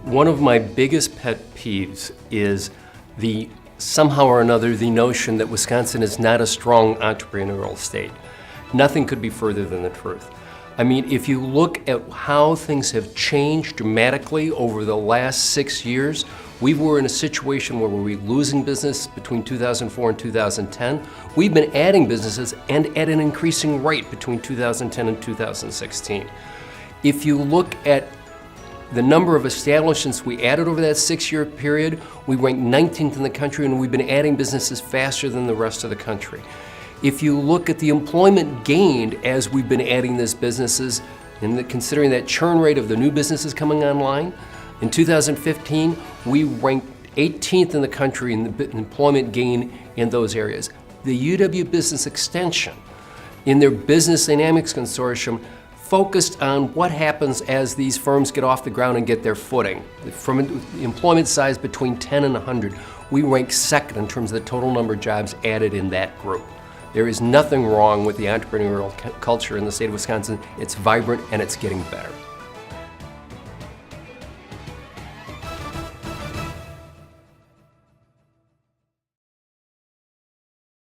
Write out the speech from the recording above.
One of my biggest pet peeves is somehow or another the notion that Wisconsin is not a strong entrepreneurial state. Nothing could be further than the truth. I mean, if you look at how things have changed dramatically over the last 6 years, we were in a situation where we were losing business between 2004 and 2010. We've been adding businesses and at an increasing rate between 2010 and 2016. If you look at the number of establishments we added over that 6-year period, we ranked 19th in the country, and we've been adding businesses faster than the rest of the country. If you look at the employment gained as we've been adding these businesses, and considering that churn rate of the new businesses coming online, in 2015, we ranked 18th in the country in the employment gain in those areas. The UW Business Extension, in their Business Dynamics Consortium, focused on what happens as these firms get off the ground and get their footing. From the employment size between 10 and 100, we rank second in terms of the total number of jobs added in that group. There is nothing wrong with the entrepreneurial culture in the state of Wisconsin. It's vibrant and it's getting better.